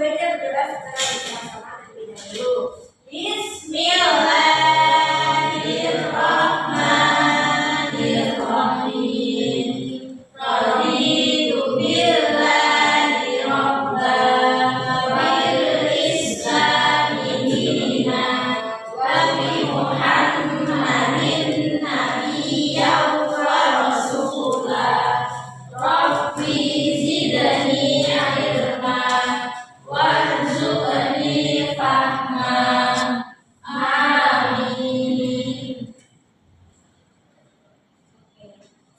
membaca berdoa secara bersama-sama terlebih dahulu. Bismillahirrahmanirrahim. Raditu billahi rabban wa bil islami dinan wa bi Muhammadin nabiyyan wa rasulah. Rabbi zidni ilma warzuqni fahma. Amin.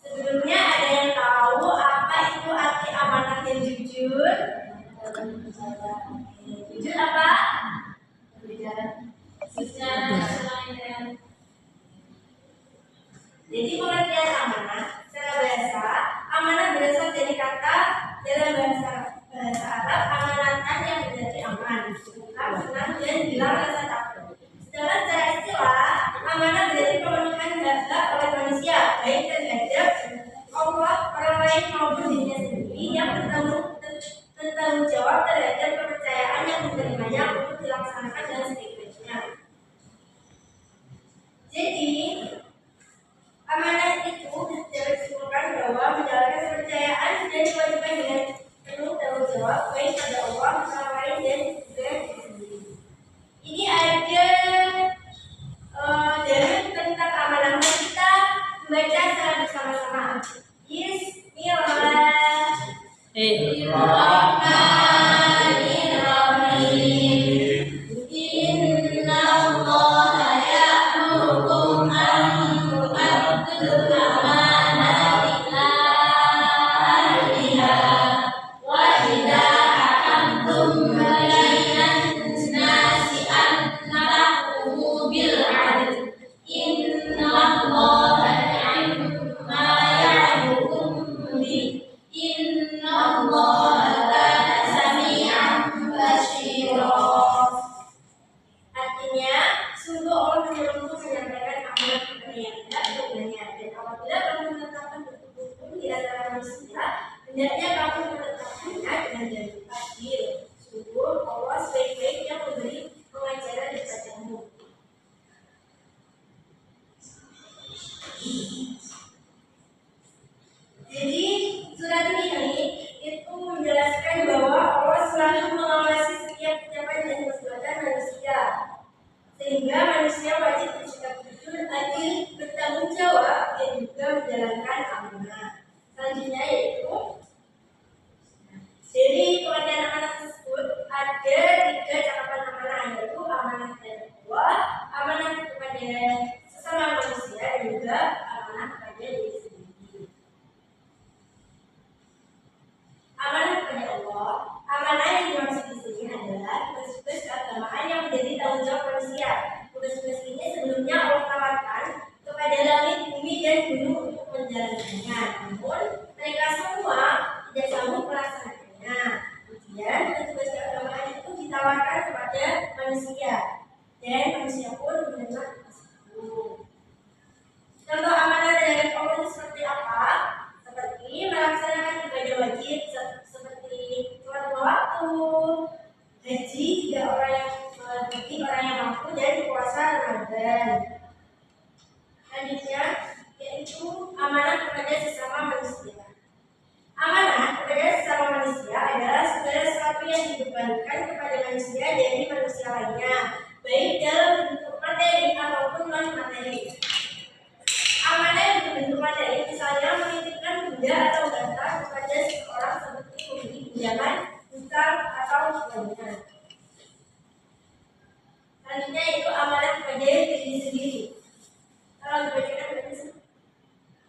Sebelumnya ada yang tahu apa itu arti amanah dan jujur? Jujur apa? Jadi pengertian amanah secara bahasa, amanah berasal dari kata dalam bahasa Arab amanatan yang berarti aman, bukan senang dan hilang rasa takut. Sedangkan secara istilah, amanah berarti pemenuhan hak oleh manusia, baik terhadap Allah, orang lain maupun dirinya sendiri yang bertanggung jawab terhadap kepercayaan yang menerimanya untuk dilaksanakan dengan sebaik-baiknya. Jadi amanah itu dapat disimpulkan bahwa menjalankan kepercayaan dan kewajiban dengan penuh tanggung jawab baik pada Allah, orang lain dan juga diri sendiri. Ini ada dalil tentang amanah. Kita membaca secara bersama-sama. Bismillahirrahmanirrahim. Innallaha ya'murukum an tu'addul amanati ila ahliha wa idza hakamtum bainan nasi an tahkumu bil 'adl. Innallaha ni'ma ya'murukum bih. Innallaha kana sami'an basyira. Artinya, sungguh Allah menyuruhmu menyampaikan amanah kepada yang tidak bertanya, dan apabila kamu menetapkan hukum di antara manusia, hendaknya kamu menetapkannya dengan jalur adil. Sungguh Allah sebaik-baik yang memberi pengajaran kepadamu. Jadi surat ini itu menjelaskan bahwa Allah selalu mengawasi setiap ucapan dan perbuatan manusia, sehingga manusia wajib bersikap jujur, adil, bertanggung jawab, dan juga menjalankan amanah. Selanjutnya yaitu dari pengertian amanah tersebut ada 3 cakapan amanah, yaitu amanah kepada Allah, amanah kepada sesama manusia, dan juga amanah kepada diri sendiri. Amanah kepada Allah, amanah yang dimaksud di sini adalah tugas-tugas keagamaan yang menjadi tanggung jawab manusia. Tugas-tugas ini sebelumnya Allah tawarkan kepada langit, bumi, dan gunung untuk menjalankannya. Namun mereka semua tidak sanggup melaksanakannya. Kemudian tugas keagamaan itu ditawarkan kepada manusia, dan manusia pun menerima tersebut. Contoh amanah dari Allah seperti apa? Seperti melaksanakan ibadah wajib seperti sholat 5 waktu, haji jika orang yang mampu, dan puasa Ramadan. Selanjutnya yaitu amanah kepada sesama manusia. Amanah kepada sesama manusia adalah segala sesuatu yang dibebankan kepada manusia dari manusia lainnya, baik dalam bentuk materi ataupun non materi. Amanah yang berbentuk materi misalnya menitipkan benda atau data kepada seseorang seperti memberi pinjaman, hutang, atau sebagainya. Selanjutnya itu amanah kepada diri sendiri. Kalau dibacakan berarti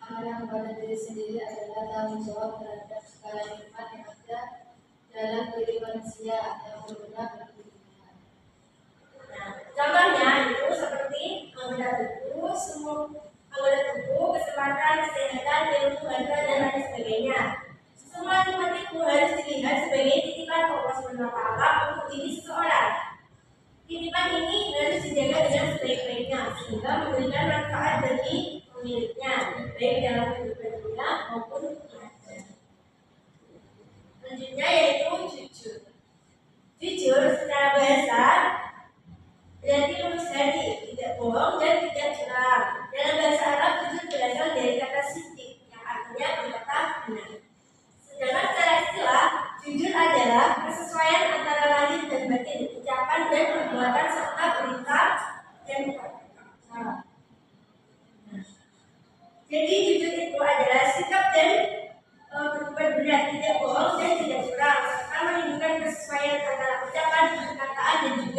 amanah kepada diri sendiri adalah tanggung jawab terhadap segala nikmat yang ada dalam diri manusia yang berguna bagi dunia. Nah, contohnya itu seperti anggota tubuh, kesempatan, kesehatan, ilmu, harta, dan lain sebagainya. Semua nikmat itu harus dilihat sebagai titipan Allah SWT untuk diri seseorang. Titipan ini harus dijaga dengan sebaik-baiknya sehingga memberikan manfaat bagi pemiliknya, baik dalam kehidupan dunia maupun akhirat. Selanjutnya yaitu jujur.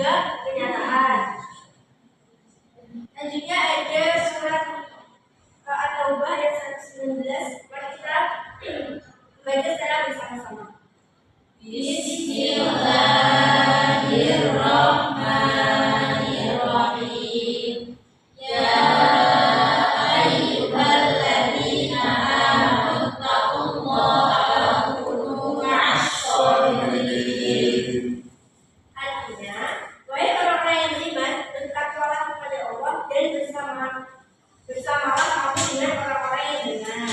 juga kenyataan. Selanjutnya ada surat At-Taubah ayat 119. Mari kita baca secara bersama-sama. Bismillahirrahmanirrahim. Ya ayyuhalladzina amanu taqullaha wa kunu ma'as-sholihin. Artinya, wahai orang-orang yang beriman, bertakwalah kepada Allah dan bersamalah kamu dengan orang-orang yang benar.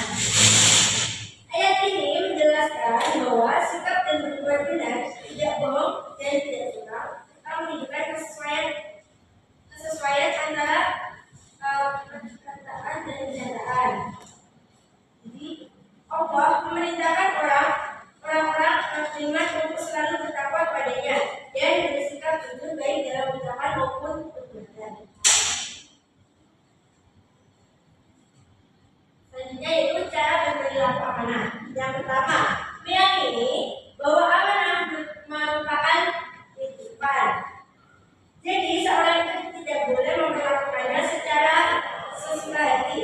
Ayat ini menjelaskan bahwa sikap dan berbuat benar, tidak bohong dan tidak curang, serta menunjukkan kesesuaian antara perkataan dan kenyataan. Jadi, Allah memerintahkan orang-orang beriman untuk selalu bertakwa padanya dan bersikap jujur baik dalam ucapan maupun perbuatan. Selanjutnya yaitu cara berperilaku amanah. Yang pertama, meyakini bahwa amanah merupakan titipan. Jadi seorang itu tidak boleh memperlakukannya secara sesuka hati,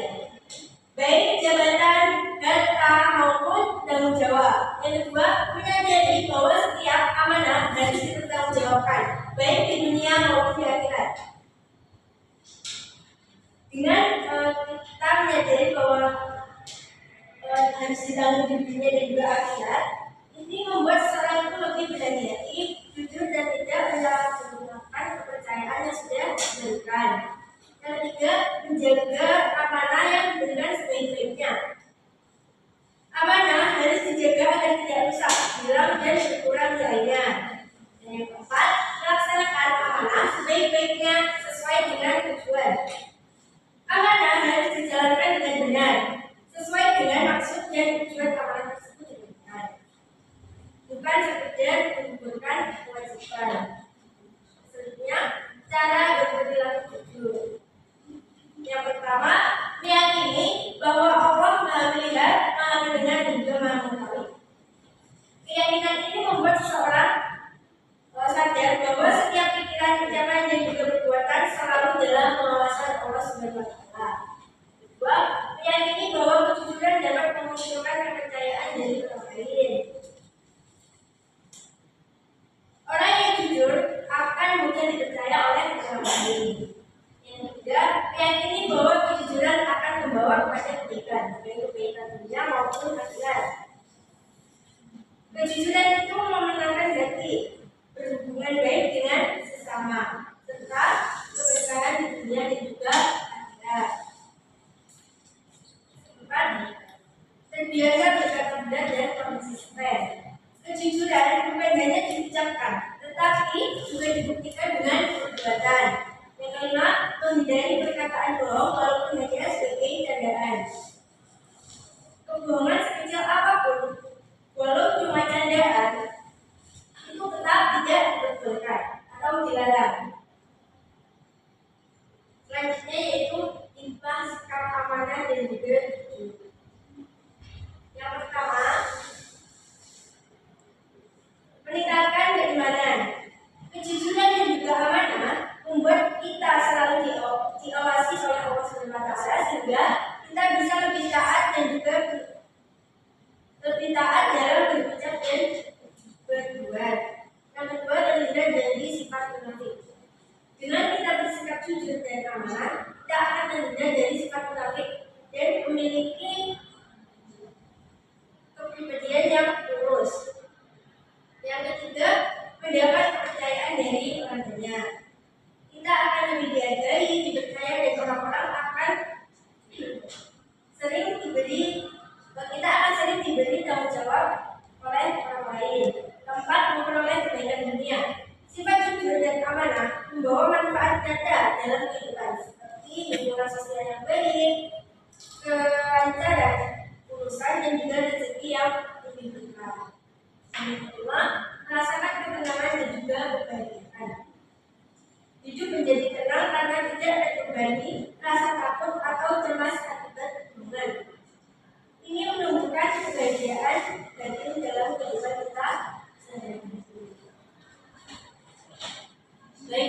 baik jabatan, harta maupun tanggung jawab. Yang kedua, menyadari bahwa setiap amanah harus dipertanggungjawabkan, baik di dunia maupun di akhirat. Dengan kita menyadari bahwa harus ditanggung di dunia dan juga akhirat, ini membuat seseorang itu lebih berani hati, jujur dan tidak menyalahgunakan kepercayaan yang sudah diberikan. Yang ketiga, menjaga amanah yang diberikan sebaik-baiknya. Amanah harus dijaga agar tidak rusak, hilang dan berkurang nilainya. Dan yang keempat, melaksanakan amanah sebaik-baiknya sesuai dengan tujuan. Amanah harus dijalankan dengan benar, sesuai dengan maksud dan tujuan amanah tersebut diberikan, bukan sekedar menggugurkan kewajiban. Selanjutnya, cara berperilaku jujur. Yang pertama, meyakini bahwa Allah Maha melihat, Maha mendengar dan juga Maha mengetahui. Keyakinan ini membuat seseorang sadar bahwa setiap pikiran, ucapan dan juga perbuatan selalu dalam pengawasan Allah Subhanahu wa Ta'ala. Kedua, meyakini bahwa kejujuran dapat memunculkan kepercayaan dari orang lain. Orang yang jujur akan mudah dipercaya oleh orang lain. Yang ketiga, meyakini bahwa kejujuran akan membawa kepada kebaikan, baik kebaikan dunia maupun akhirat. Kejujuran itu memenangkan hati, berhubungan baik dengan sesama, serta keberkahan di dunia dan juga akhirat. Keempat, terbiasa berkata benar dan konsisten. Kejujuran bukan hanya diucapkan, tetapi juga dibuktikan dengan perbuatan. Yang kelima, menghindari perkataan bohong walaupun hanya sebagai candaan. Kebohongan sekecil apapun, walau cuma candaan, itu tetap tidak diperbolehkan atau dilarang. Selanjutnya yaitu infak, sikap amanah dan juga jujur. Yang pertama, meningkatkan keimanan. Kejujuran dan juga amanah membuat kita selalu diawasi oleh Allah Subhanahu wa Ta'ala, sehingga kita bisa lebih taat dan juga lebih taat dalam berucap dan berbuat. Yang kedua, terhindar dari sifat munafik. Dengan kita bersikap jujur dan amanah, kita akan terhindar dari sifat munafik dan memiliki kepribadian yang lurus. Yang ketiga, mendapat kepercayaan dari orang banyak. Kita akan lebih dihargai, dipercaya, dan orang-orang akan kita akan sering diberi tanggung jawab oleh orang lain. Keempat, memperoleh kebaikan dunia. Sifat jujur dan amanah membawa manfaat nyata dalam kehidupan, seperti hubungan sosial yang baik, kelancaran urusan dan juga rezeki yang lebih berkah. Yang kedua, merasakan ketenangan dan juga kebahagiaan. Hidup menjadi tenang karena tidak ada terbebani, rasa takut atau cemas akibat hubungan. Ini menunjukkan kebahagiaan batin dalam kehidupan kita sehari-hari. Baik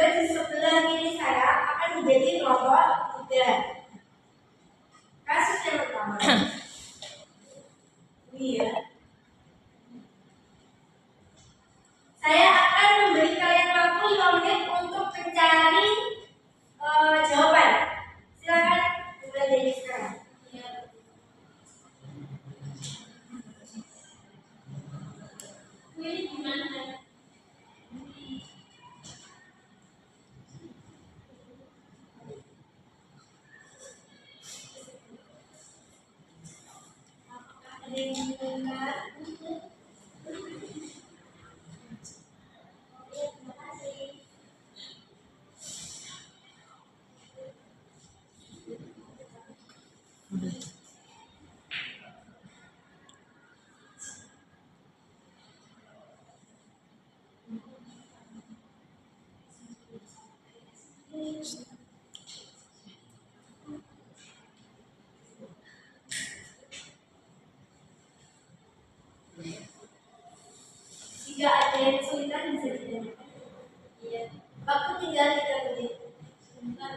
kedua di sebelah kiri saya akan menjadi kelompok 3. Kasus yang pertama. Ini ya. Saya akan memberi kalian waktu 5 menit untuk mencari jawaban. Silakan mulai dari sekarang. Ini gimana? Ada yang mendengar? Terima kasih. Jika ada yang kesulitan bisa ditanyakan. Iya. Waktu tinggal 3 menit. Sebentar.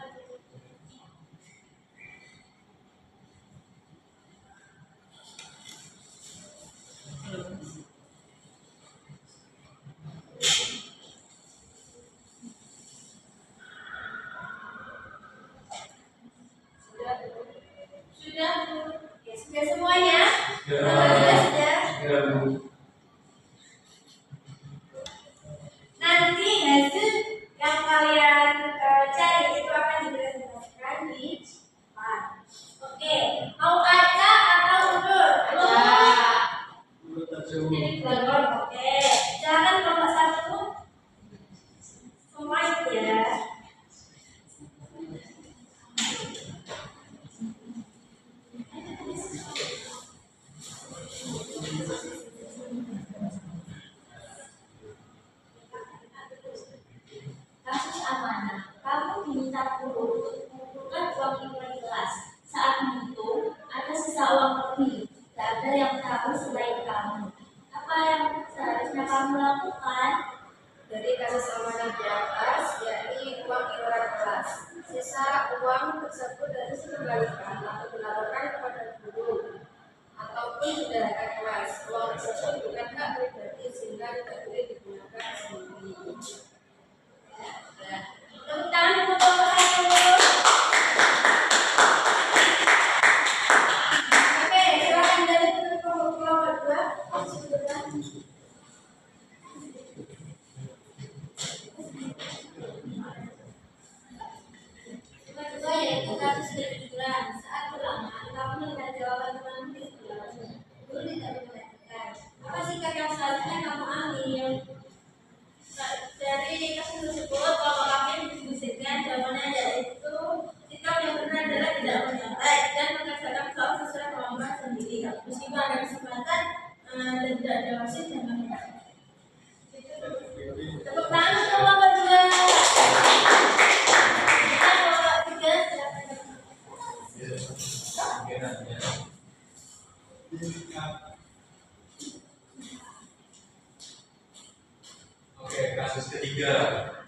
Sudah, Bu. Ya, sudah semuanya? Sudah. Nanti hasil yang kalian cari itu akan dipresentasikan di depan. Oke, mau Aca atau Undur? Undur. Oke, silakan kelompok 1. Semua ikut ya. Kasus amanah. Kamu diminta guru untuk mengumpulkan uang iuran kelas. Saat menghitung, ada sisa uang lebih. Tidak ada yang tahu selain kamu. Apa yang seharusnya kamu lakukan? Dari kasus amanah di atas, yakni uang iuran kelas, sisa uang tersebut harus dikembalikan atau dilaporkan kepada guru ataupun bendahara kelas. Uang tersebut bukan hak pribadi sehingga tidak boleh digunakan sendiri. Tepuk tangan untuk kelompok 1. Oke, silakan dari kelompok 2. Kedua yaitu kasus kejujuran. Saat ulangan, kamu melihat jawaban teman di sebelahmu. Guru tidak memperhatikan. Apa sikap yang seharusnya kamu ambil? Dari kasus tersebut, kalau kami mendiskusikan jawabannya yaitu sikap yang benar adalah tidak menyontek dan mengerjakan soal sesuai kemampuan sendiri. Meskipun ada kesempatan dan tidak ada wasit yang mengerjakan. Tepuk tangan untuk kelompok 2. Kita kelompok 3 silakan. Oke, kasus ketiga.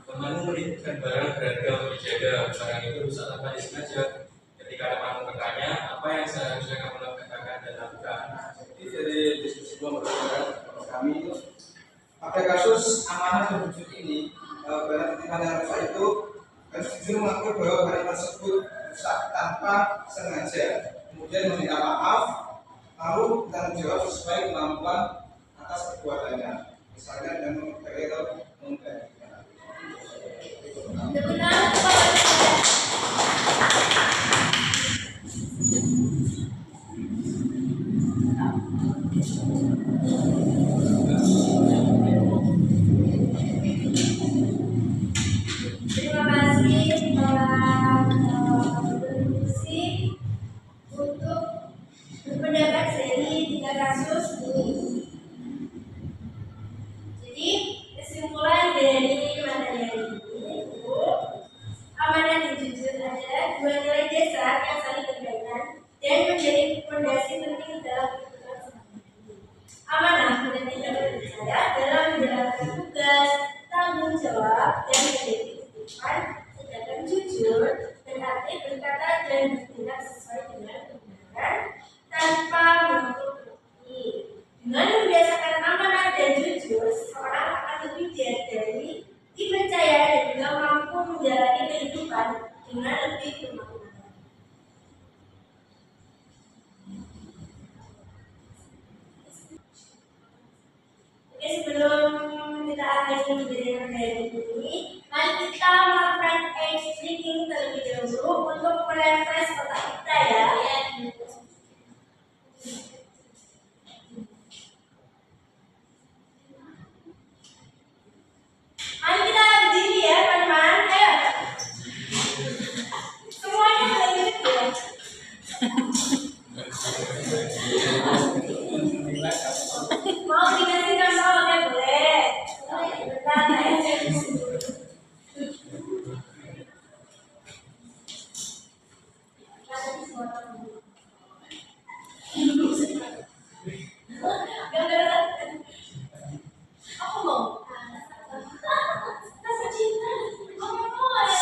Temanmu menitipkan barang berharga untuk dijaga. Barang itu rusak tanpa disengaja. Ketika temanmu bertanya, apa yang seharusnya kamu katakan dan lakukan? Jadi dari diskusi kelompok kami pada kasus amanah dan wujud ini, barang titipan yang rusak itu harus jujur mengakui bahwa barang tersebut rusak tanpa sengaja, kemudian meminta maaf, lalu bertanggung jawab sesuai kemampuan atas perbuatannya. Misalnya dengan memberi atau menggantikan. Tepuk tangan untuk kelompok 3. Terima kasih telah berdiskusi untuk berpendapat seri 3 kasus ini. Jadi kesimpulan dari materi ini itu menjalani kehidupan dengan lebih bermakna. Oke, sebelum kita akhiri pembelajaran hari ini, mari kita melakukan ice drinking terlebih dahulu untuk merefresh otak kita ya. Mari kita berdiri ya teman-teman. Ayo. Semuanya berdiri ya. Mau dikasih contoh ya boleh. Bentar, aku mau. Rasa cinta. Aku mau ya.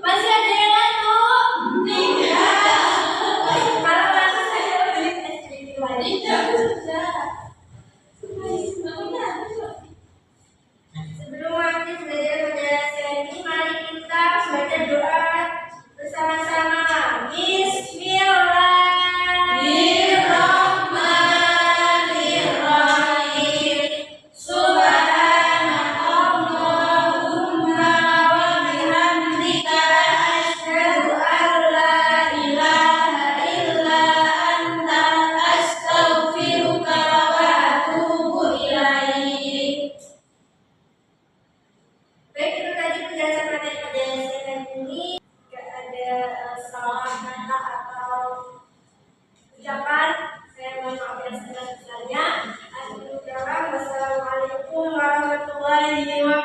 Masih ada yang lalu? Tidak. Kalau masih saya beli es krim lagi. Sebelum lanjut belajar penjelasan ini, mari kita baca doa bersama-sama. Bismillahirrahmanirrahim. Subhanakallahumma wa bihamdika asyhadu an la ilaha illa anta astaghfiruka wa atubu ilaik. Baik, itu tadi penjelasan materi penjelasan ini. Ada salah kata atau ucapan, saya mohon maaf yang sebesar-besarnya. Wassalamualaikum warahmatullahi wabarakatuh.